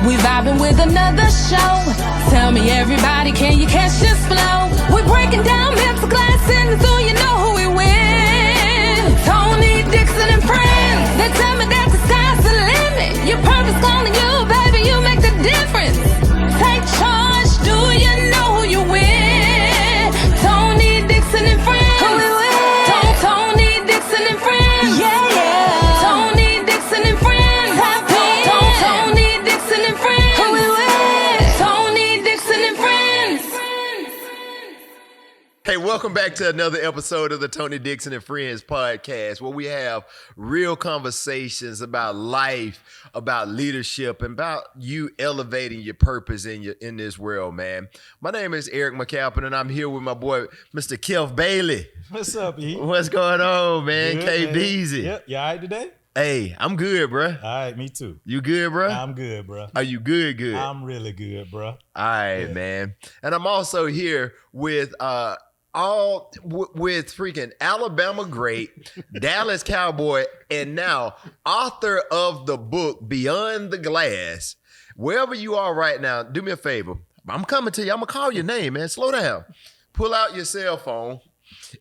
We vibing with another show. Tell me everybody, can you catch this flow? We're breaking down mental glass and so you know who we win. Tony Dixon and Friends. They tell me that the sky's the limit. Your purpose calling you, baby, you make the difference. Take charge, do you know who you win? Tony Dixon and Friends. Who we win? Tony Dixon and Friends. Yeah, yeah. Tony Dixon and Friends. Tony Dixon and Friends. Who we win? Tony Dixon and Friends. Hey, welcome back to another episode of the Tony Dixon and Friends podcast, where we have real conversations about life, about leadership, and about you elevating your purpose in this world, man. My name is Eric McAlpin, and I'm here with my boy, Mr. Kecalf Bailey. What's up, E? What's going on, man? Good, K man. Beezy. Yep, you all right today? Hey, I'm good, bruh. All right, me too. You good, bruh? I'm good, bro. Are you good? I'm really good, bro. All right, Yeah. man. And I'm also here with with freaking Alabama great, Dallas Cowboy, and now author of the book Beyond the Glass. Wherever you are right now, do me a favor. I'm coming to you. I'm gonna call your name, man. Slow down. Pull out your cell phone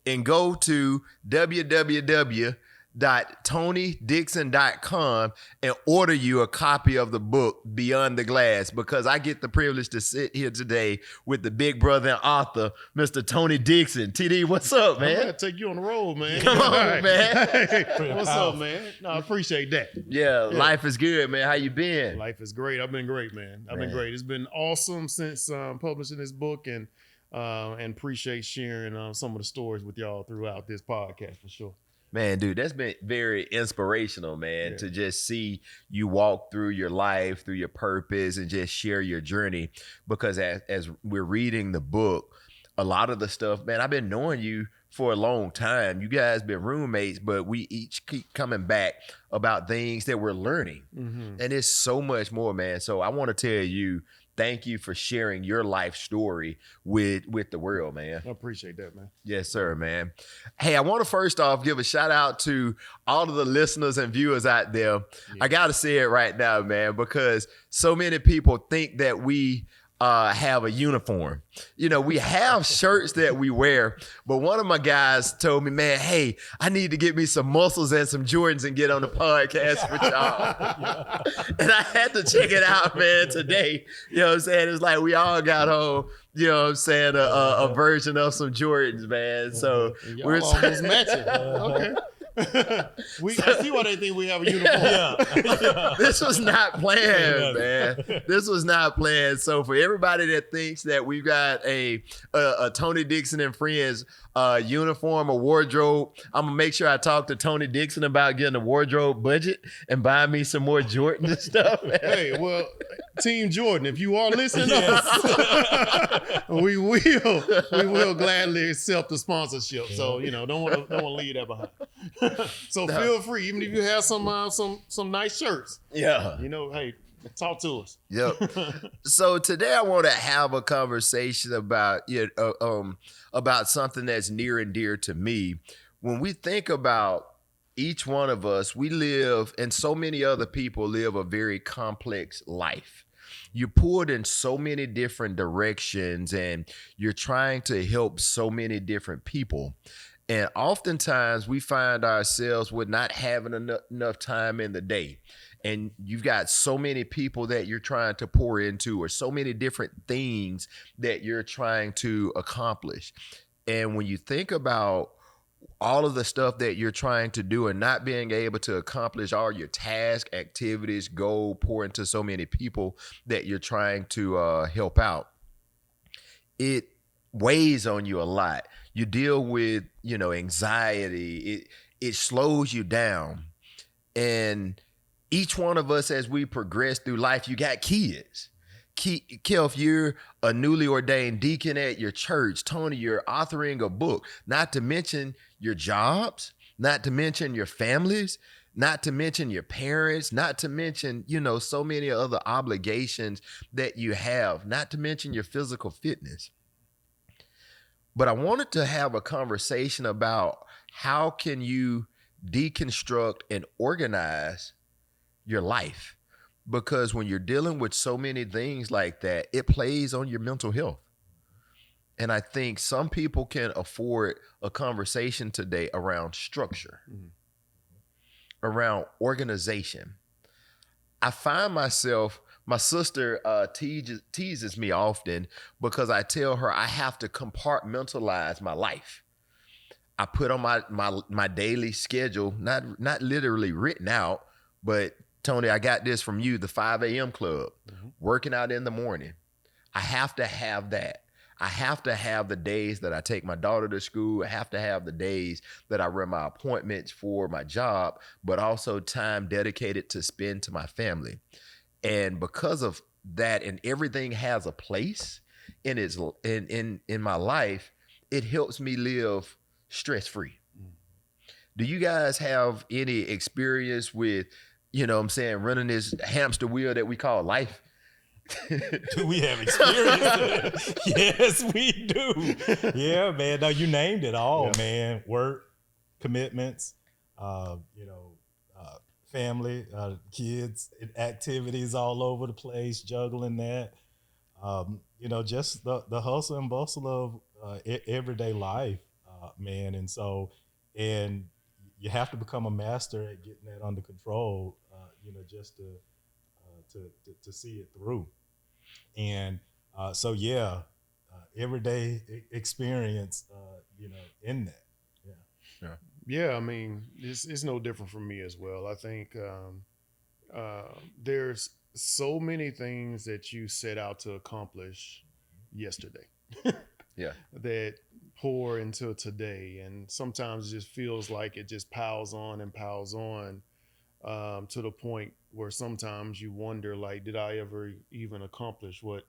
and go to www.tonydixon.com and order you a copy of the book Beyond the Glass, because I get the privilege to sit here today with the big brother and author, Mr. Tony Dixon. TD, what's up, man? I'm gonna take you on the road, man. Come on, man. Hey, what's up, man? No, I appreciate that. Yeah, life is good, man. How you been? Life is great. I've been great, man. I've been Man. great. It's been awesome since publishing this book, and appreciate sharing some of the stories with y'all throughout this podcast for sure. Man, dude, that's been very inspirational, man, Yeah. to just see you walk through your life, through your purpose, and just share your journey. Because as we're reading the book, a lot of the stuff, man, I've been knowing you for a long time. You guys been roommates, but we each keep coming back about things that we're learning. Mm-hmm. And it's so much more, man. So I want to tell you, thank you for sharing your life story with the world, man. I appreciate that, man. Yes, sir, man. Hey, I want to first off give a shout out to all of the listeners and viewers out there. Yeah. I got to say it right now, man, because so many people think that we have a uniform. You know, we have shirts that we wear, but one of my guys told me, man, hey, I need to get me some muscles and some Jordans and get on the podcast with y'all. And I had to check it out, man, today. You know what I'm saying? It's like we all got home, you know what I'm saying, a version of some Jordans, man. So Y'all we're almost matching. Okay. I see why they think we have a uniform. This was not planned, man. This was not planned. So for everybody that thinks that we've got a Tony Dixon and Friends uniform or wardrobe, I'm gonna make sure I talk to Tony Dixon about getting a wardrobe budget and buying me some more Jordan and stuff, man. Hey, well, Team Jordan, if you are listening, we will gladly accept the sponsorship. So don't want to leave that behind. So feel free, even if you have some nice shirts. Yeah. Hey, talk to us. Yep. So today I want to have a conversation about about something that's near and dear to me. When we think about each one of us, we live, and so many other people live, a very complex life. You're pulled in so many different directions, and you're trying to help so many different people. And oftentimes we find ourselves with not having enough time in the day. And you've got so many people that you're trying to pour into, or so many different things that you're trying to accomplish. And when you think about all of the stuff that you're trying to do and not being able to accomplish all your tasks, activities, go pour into so many people that you're trying to help out, it weighs on you a lot. You deal with, anxiety. It slows you down. And each one of us, as we progress through life, you got kids. Kecalf, you're a newly ordained deacon at your church. Tony, you're authoring a book, not to mention your jobs, not to mention your families, not to mention your parents, not to mention, so many other obligations that you have, not to mention your physical fitness. But I wanted to have a conversation about how can you deconstruct and organize your life? because when you're dealing with so many things like that, it plays on your mental health. And I think some people can afford a conversation today around structure, around organization. I find myself, my sister teases me often because I tell her I have to compartmentalize my life. I put on my daily schedule, not literally written out, but Tony, I got this from you, the 5 a.m. club, working out in the morning. I have to have that. I have to have the days that I take my daughter to school. I have to have the days that I run my appointments for my job, but also time dedicated to spend to my family. And because of that, and everything has a place in my life, it helps me live stress-free. Do you guys have any experience with, running this hamster wheel that we call life? Do we have experience? Yes, we do. Yeah, man. No, you named it all, man. Work, commitments, family, kids, activities all over the place, juggling that. Just the hustle and bustle of everyday life, man. And you have to become a master at getting that under control, just to see it through. And everyday experience, in that. Yeah, I mean, it's no different for me as well. I think there's so many things that you set out to accomplish yesterday that pour into today. And sometimes it just feels like it just piles on and piles on to the point where sometimes you wonder, like, did I ever even accomplish what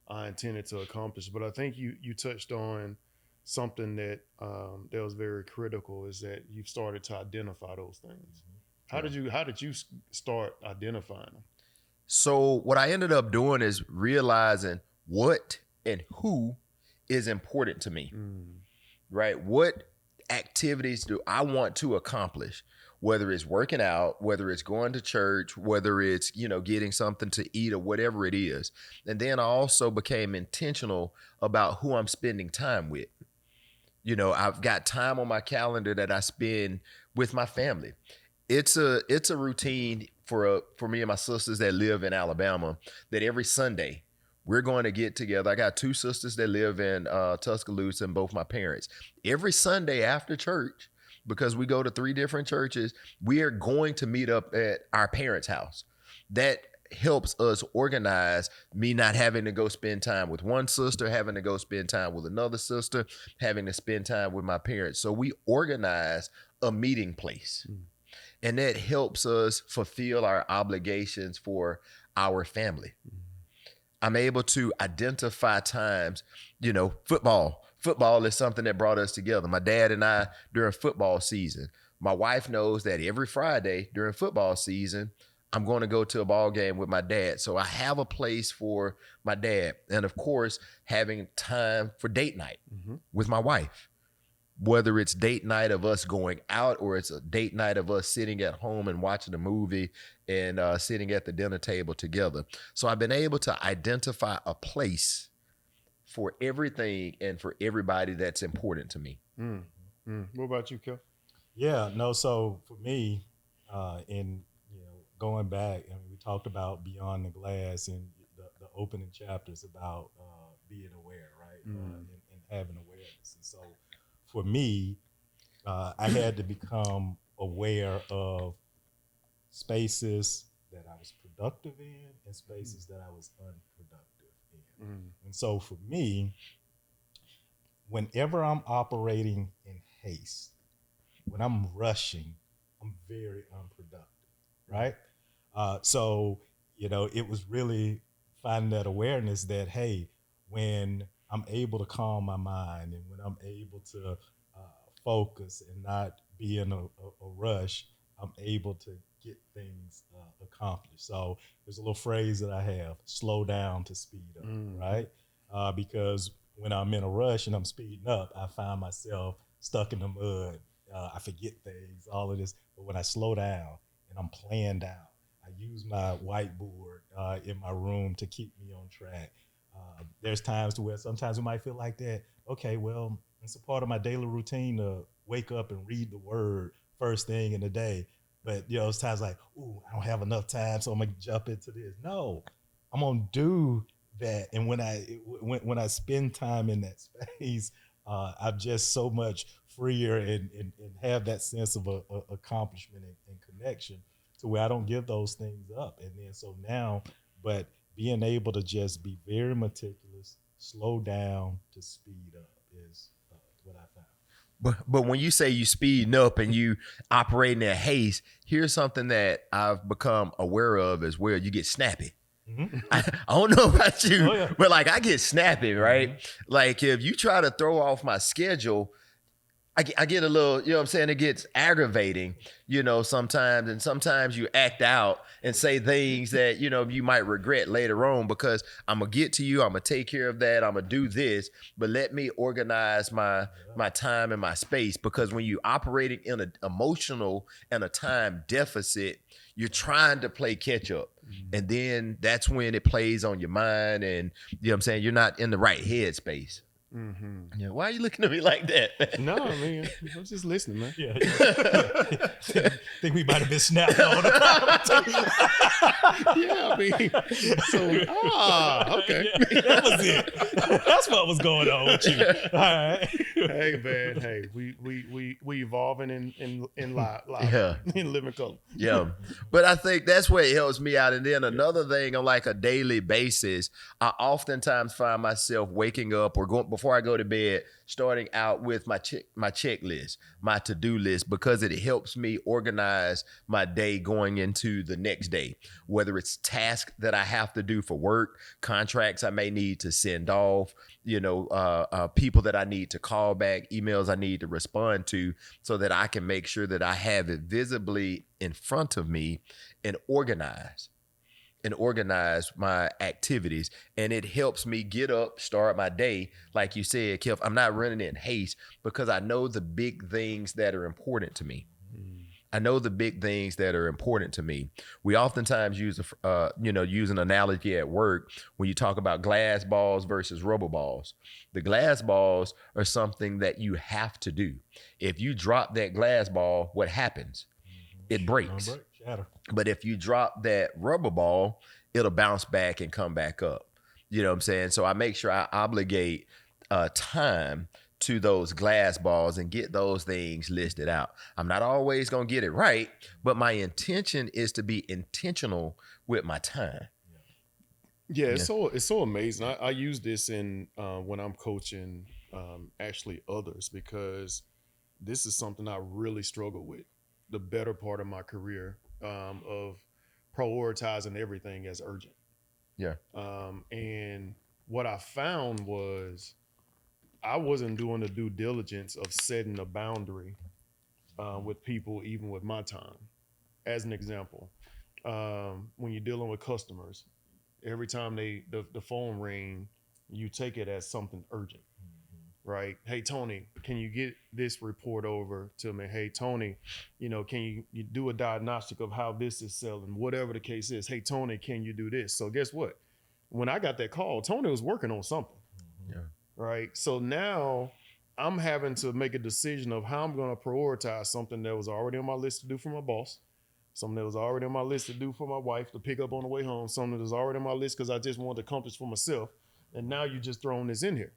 I intended to accomplish? But I think you touched on something that was very critical, is that you've started to identify those things. How did you start identifying them? So what I ended up doing is realizing what and who is important to me, right? What activities do I want to accomplish? Whether it's working out, whether it's going to church, whether it's, getting something to eat or whatever it is. And then I also became intentional about who I'm spending time with. I've got time on my calendar that I spend with my family. It's a routine for me and my sisters that live in Alabama, that every Sunday we're going to get together. I got two sisters that live in Tuscaloosa, and both my parents. Every Sunday after church, because we go to 3 different churches, we are going to meet up at our parents' house. That helps us organize, me not having to go spend time with one sister, having to go spend time with another sister, having to spend time with my parents. So we organize a meeting place. And that helps us fulfill our obligations for our family. I'm able to identify times, football. Football is something that brought us together. My dad and I during football season. My wife knows that every Friday during football season, I'm going to go to a ball game with my dad. So I have a place for my dad. And of course, having time for date night with my wife. Whether it's date night of us going out or it's a date night of us sitting at home and watching a movie and sitting at the dinner table together. So I've been able to identify a place for everything and for everybody that's important to me. What about you, Kecalf? Yeah, no. So for me, going back, we talked about beyond the glass and the opening chapters about being aware, right, and having awareness. And so for me, I had to become aware of spaces that I was productive in and spaces that I was unproductive in. And so for me, whenever I'm operating in haste, when I'm rushing, I'm very unproductive, right? So it was really finding that awareness that, hey, when I'm able to calm my mind and when I'm able to focus and not be in a rush, I'm able to get things accomplished. So there's a little phrase that I have: slow down to speed up, right? Because when I'm in a rush and I'm speeding up, I find myself stuck in the mud. I forget things, all of this. But when I slow down and I'm planned out, I use my whiteboard in my room to keep me on track. There's times to where sometimes we might feel like that. Okay, well, it's a part of my daily routine to wake up and read the word first thing in the day. But it's times like, ooh, I don't have enough time, so I'm gonna jump into this. No, I'm gonna do that. And when I spend time in that space, I'm just so much freer and have that sense of accomplishment and connection to where I don't give those things up. And then so now, but being able to just be very meticulous, slow down to speed up is what I found. But when you say you speeding up and you operating at haste, here's something that I've become aware of as well. You get snappy. Mm-hmm. I don't know about you, but like I get snappy, right? Mm-hmm. Like if you try to throw off my schedule, I get a little, you know what I'm saying? It gets aggravating, sometimes. And sometimes you act out and say things that, you might regret later on because I'm going to get to you. I'm going to take care of that. I'm going to do this. But let me organize my time and my space, because when you operating in an emotional and a time deficit, you're trying to play catch up. Mm-hmm. And then that's when it plays on your mind and, you know what I'm saying? You're not in the right headspace. Mm-hmm. Yeah, why are you looking at me like that? No, man, I'm just listening, man. Yeah. Think we might have been snapped on. Yeah, I mean, so okay, that was it. That's what was going on with you. All right. Hey, man. Hey, we evolving in live, yeah, in living color. Yeah, but I think that's where it helps me out. And then another thing, on like a daily basis, I oftentimes find myself waking up or going before I go to bed, starting out with my checklist, my to-do list, because it helps me organize my day going into the next day, whether it's tasks that I have to do for work, contracts I may need to send off, people that I need to call back, emails I need to respond to, so that I can make sure that I have it visibly in front of me and organize my activities. And it helps me get up, start my day. Like you said, Kecalf, I'm not running in haste because I know the big things that are important to me. I know the big things that are important to me. We oftentimes use an analogy at work when you talk about glass balls versus rubber balls. The glass balls are something that you have to do. If you drop that glass ball, what happens? It breaks. Shatter. But if you drop that rubber ball, it'll bounce back and come back up. You know what I'm saying? So I make sure I obligate time to those glass balls and get those things listed out. I'm not always going to get it right, but my intention is to be intentional with my time. Yeah, it's so amazing. I use this in when I'm coaching actually others, because this is something I really struggle with the better part of my career, of prioritizing everything as urgent. Yeah. And what I found was I wasn't doing the due diligence of setting a boundary with people, even with my time. As an example, when you're dealing with customers, every time the phone ring, you take it as something urgent, right? Hey, Tony, can you get this report over to me? Hey, Tony, can you do a diagnostic of how this is selling? Whatever the case is. Hey, Tony, can you do this? So guess what? When I got that call, Tony was working on something. Yeah. Right. So now I'm having to make a decision of how I'm going to prioritize something that was already on my list to do for my boss, something that was already on my list to do for my wife to pick up on the way home, something that was already on my list because I just wanted to accomplish for myself. And now you just throwing this in here.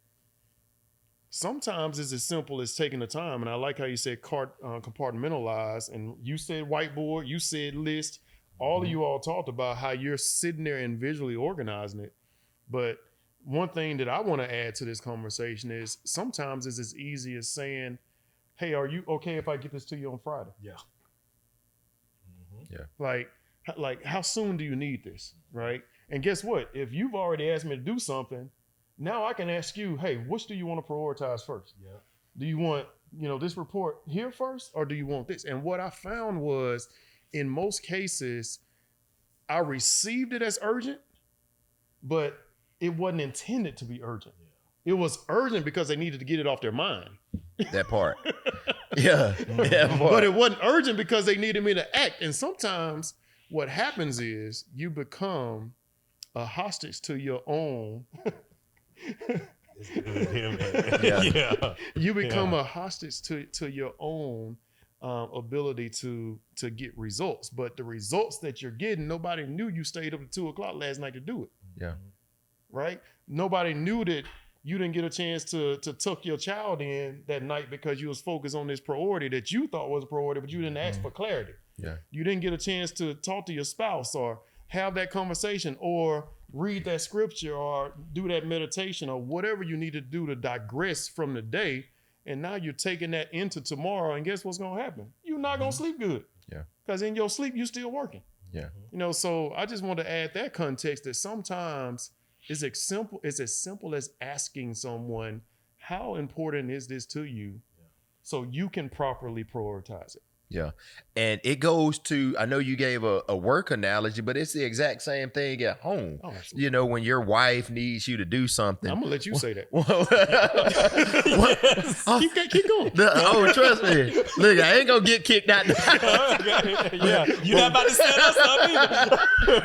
Sometimes it's as simple as taking the time. And I like how you said compartmentalize, and you said whiteboard, you said list. All of you all talked about how you're sitting there and visually organizing it. But one thing that I want to add to this conversation is sometimes it's as easy as saying, hey, are you okay if I get this to you on Friday? Yeah. Yeah. Like how soon do you need this? Right. And guess what? If you've already asked me to do something, now I can ask you, hey, which do you want to prioritize first? Yeah. Do you want, this report here first, or do you want this? And what I found was, in most cases, I received it as urgent, but it wasn't intended to be urgent. Yeah. It was urgent because they needed to get it off their mind. That part. Yeah. That part. But it wasn't urgent because they needed me to act. And sometimes what happens is you become a hostage to your own. It's good here, man. Yeah. You become a hostage to your own ability to get results. But the results that you're getting, nobody knew you stayed up to 2:00 last night to do it. Yeah. Right? Nobody knew that you didn't get a chance to tuck your child in that night because you was focused on this priority that you thought was a priority, but you didn't ask for clarity. Yeah. You didn't get a chance to talk to your spouse or have that conversation or read that scripture or do that meditation or whatever you need to do to digress from the day. And now you're taking that into tomorrow. And guess what's going to happen? You're not going to sleep good. Yeah. Because in your sleep, you're still working. Yeah. You know, so I just want to add that context that sometimes it's as simple as asking someone, how important is this to you? So you can properly prioritize it. Yeah. And it goes to, I know you gave a work analogy, but it's the exact same thing at home. Oh, absolutely. You know, when your wife needs you to do something. I'm going to let you say that. Keep going. Oh, trust me. Look, I ain't going to get kicked out. Yeah, you're not about to set us up either.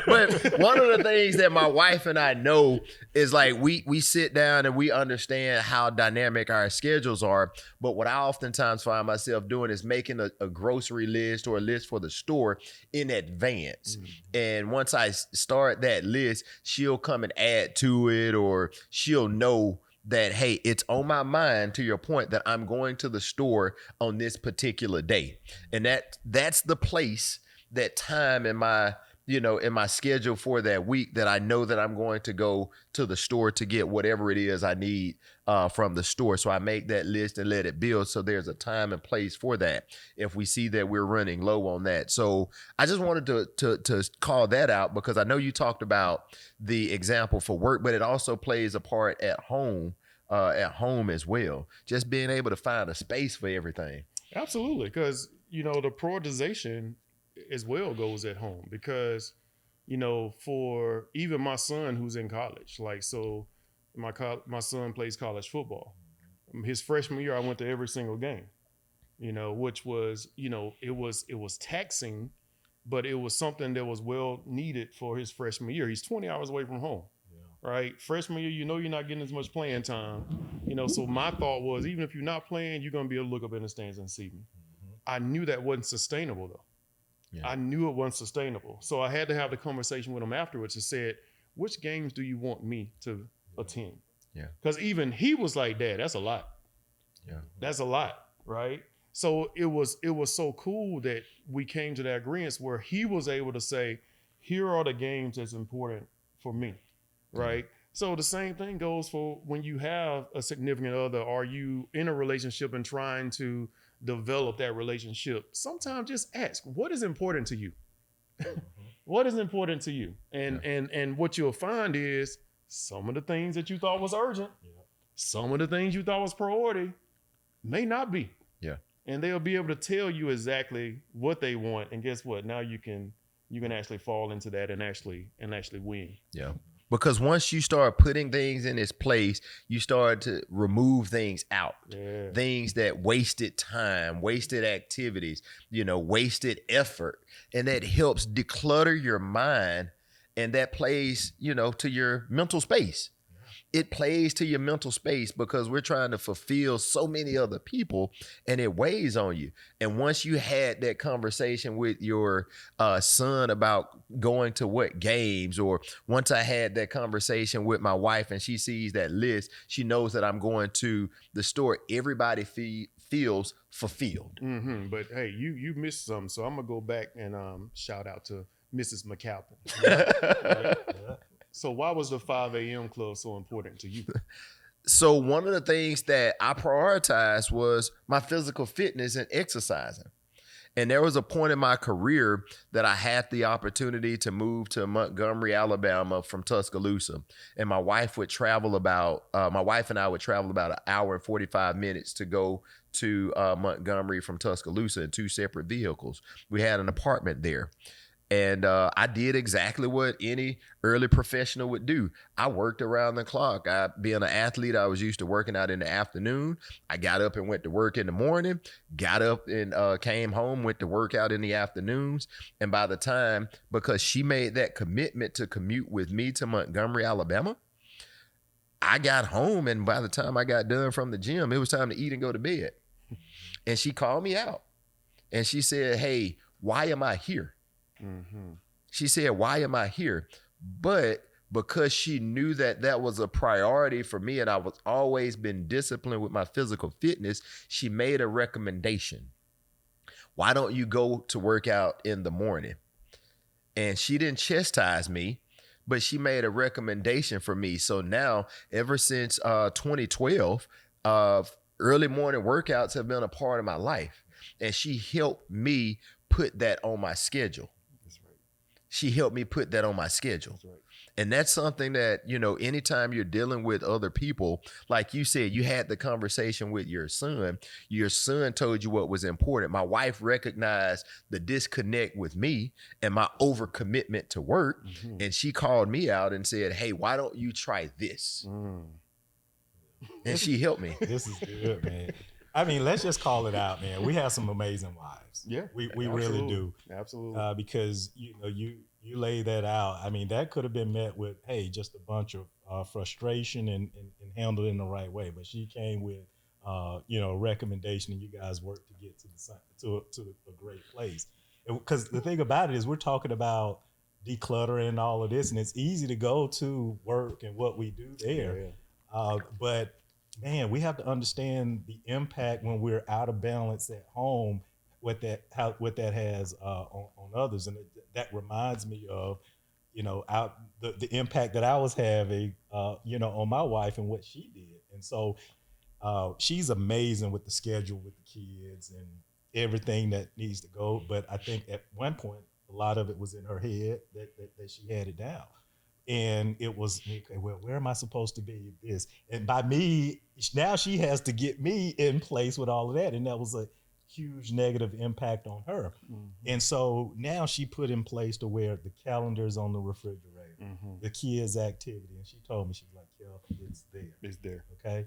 But one of the things that my wife and I know is like we sit down and we understand how dynamic our schedules are. But what I oftentimes find myself doing is making a grocery list or a list for the store in advance. And once I start that list, she'll come and add to it, or she'll know that, hey, it's on my mind, to your point, that I'm going to the store on this particular day. And that's the place, that time in my schedule for that week, that I know that I'm going to go to the store to get whatever it is I need from the store. So I make that list and let it build. So there's a time and place for that if we see that we're running low on that. So I just wanted to call that out, because I know you talked about the example for work, but it also plays a part at home as well. Just being able to find a space for everything. Absolutely. Because, the prioritization as well goes at home, because, for even my son who's in college, like, so my son plays college football. His freshman year, I went to every single game, which was, it was taxing, but it was something that was well needed for his freshman year. He's 20 hours away from home. Right? Freshman year, you're not getting as much playing time. So my thought was, even if you're not playing, you're going to be able to look up in the stands and see me. I knew that wasn't sustainable, though. Yeah. I knew it wasn't sustainable. So I had to have the conversation with him afterwards and said, which games do you want me to attend? Yeah. Because even he was like, Dad, that's a lot. Yeah. That's a lot, right? So it was so cool that we came to that agreement where he was able to say, here are the games that's important for me, right? So the same thing goes for when you have a significant other. Are you in a relationship and trying to develop that relationship? Sometimes just ask, what is important to you? What is important to you? And what you'll find is some of the things that you thought was urgent, some of the things you thought was priority may not be. Yeah. And they'll be able to tell you exactly what they want. And guess what? Now you can actually fall into that and actually win. Yeah. Because once you start putting things in its place, you start to remove things out. Yeah. Things that wasted time, wasted activities, wasted effort. And that helps declutter your mind. And that plays, to your mental space. It plays to your mental space because we're trying to fulfill so many other people, and it weighs on you. And once you had that conversation with your son about going to what games, or once I had that conversation with my wife and she sees that list, she knows that I'm going to the store, everybody feels fulfilled. Mm-hmm. But hey, you missed something. So I'm going to go back and shout out to Mrs. McAlpin. Right? So why was the 5 a.m. club so important to you? So one of the things that I prioritized was my physical fitness and exercising. And there was a point in my career that I had the opportunity to move to Montgomery, Alabama from Tuscaloosa. And my wife and I would travel about an hour and 45 minutes to go to Montgomery from Tuscaloosa in 2 separate vehicles. We had an apartment there. And I did exactly what any early professional would do. I worked around the clock. Being an athlete, I was used to working out in the afternoon. I got up and went to work in the morning, got up and came home, went to work out in the afternoons. And by the time, because she made that commitment to commute with me to Montgomery, Alabama, I got home, and by the time I got done from the gym, it was time to eat and go to bed. And she called me out. And she said, hey, why am I here? Mm-hmm. She said, why am I here? But because she knew that that was a priority for me and I was always been disciplined with my physical fitness, she made a recommendation. Why don't you go to work out in the morning? And she didn't chastise me, but she made a recommendation for me. So now, ever since 2012, early morning workouts have been a part of my life. And she helped me put that on my schedule. That's right. She helped me put that on my schedule. That's right. And that's something that, you know, anytime you're dealing with other people, like you said, you had the conversation with your son told you what was important. My wife recognized the disconnect with me and my overcommitment to work. Mm-hmm. And she called me out and said, hey, why don't you try this? And she helped me. This is good, man. I mean, let's just call it out, man. We have some amazing wives. Yeah, we really do. Absolutely. Because you lay that out. I mean, that could have been met with, hey, just a bunch of frustration and handled in the right way. But she came with, a recommendation, and you guys worked to get to a great place. Because the thing about it is, we're talking about decluttering and all of this, and it's easy to go to work and what we do there. Yeah. But man, we have to understand the impact when we're out of balance at home, what that has on others, and that reminds me of, the impact that I was having, on my wife and what she did. And so she's amazing with the schedule with the kids and everything that needs to go. But I think at one point, a lot of it was in her head that she had it down. And it was, okay, well, where am I supposed to be with this? And by me, now she has to get me in place with all of that. And that was a huge negative impact on her. Mm-hmm. And so now she put in place to where the calendar's on the refrigerator, the kids' activity. And she told me, she's like, Kecalf, it's there. It's there. Okay.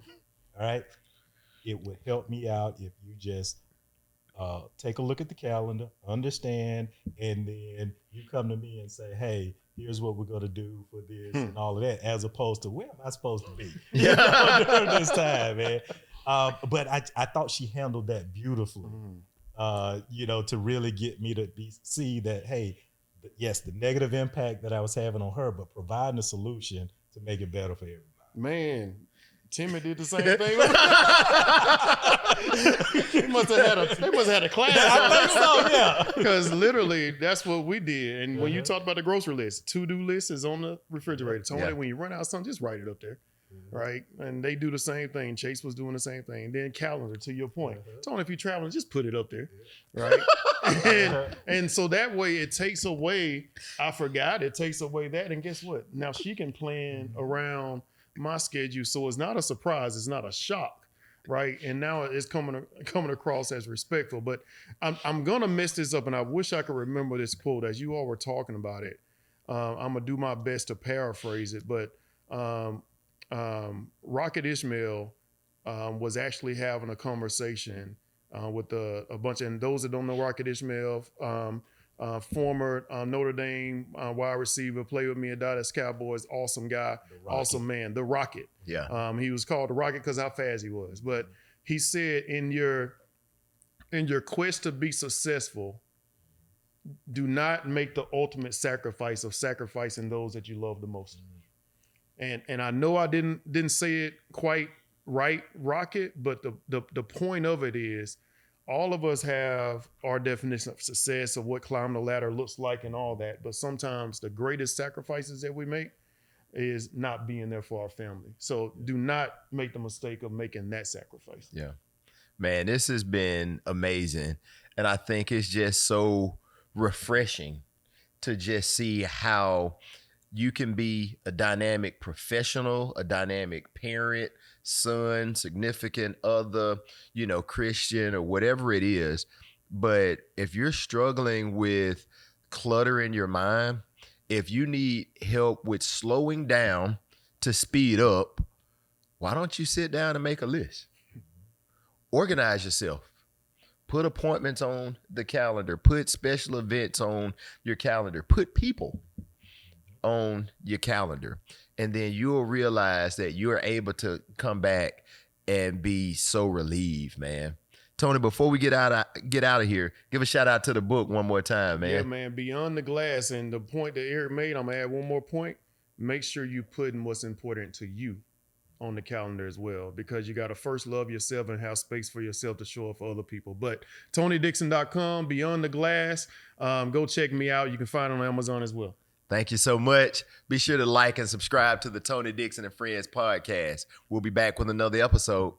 All right. It would help me out if you just take a look at the calendar, understand, and then you come to me and say, hey, here's what we're going to do for this and all of that, as opposed to where am I supposed to be during this time, man. But I thought she handled that beautifully, to really get me to see that, hey, yes, the negative impact that I was having on her, but providing a solution to make it better for everybody. Man, Timmy did the same thing. They must have had a class. I think so, yeah. Because literally, that's what we did. And when you talked about the grocery list, to-do list is on the refrigerator. Tony, when you run out of something, just write it up there, right? And they do the same thing. Chase was doing the same thing. Then calendar, to your point. Tony, if you're traveling, just put it up there, right? and so that way, it takes away, I forgot, it takes away that. And guess what? Now she can plan around my schedule, so it's not a surprise, it's not a shock, right? And now it's coming across as respectful. But I'm gonna mess this up, and I wish I could remember this quote as you all were talking about it. I'm gonna do my best to paraphrase it, but Rocket Ishmael was actually having a conversation with a bunch, and those that don't know Rocket Ishmael, former Notre Dame wide receiver, played with me at Dallas Cowboys, awesome guy, awesome man, the Rocket. Yeah. He was called the Rocket because how fast he was. But he said, in your quest to be successful, do not make the ultimate sacrifice of sacrificing those that you love the most. And I know I didn't say it quite right, Rocket, but the point of it is, all of us have our definition of success, of what climbing the ladder looks like and all that. But sometimes the greatest sacrifices that we make is not being there for our family. So do not make the mistake of making that sacrifice. Yeah, man, this has been amazing. And I think it's just so refreshing to just see how you can be a dynamic professional, a dynamic parent, son, significant other, Christian or whatever it is. But if you're struggling with clutter in your mind, if you need help with slowing down to speed up, why don't you sit down and make a list? Organize yourself. Put appointments on the calendar. Put special events on your calendar. Put people on your calendar. And then you'll realize that you're able to come back and be so relieved, man. Tony, before we get out of here, give a shout out to the book one more time, man. Yeah, man. Beyond the Glass, and the point that Eric made, I'm gonna add one more point. Make sure you putting what's important to you on the calendar as well, because you got to first love yourself and have space for yourself to show up for other people. But TonyDixon.com, Beyond the Glass, go check me out. You can find it on Amazon as well. Thank you so much. Be sure to like and subscribe to the Tony Dixon and Friends podcast. We'll be back with another episode.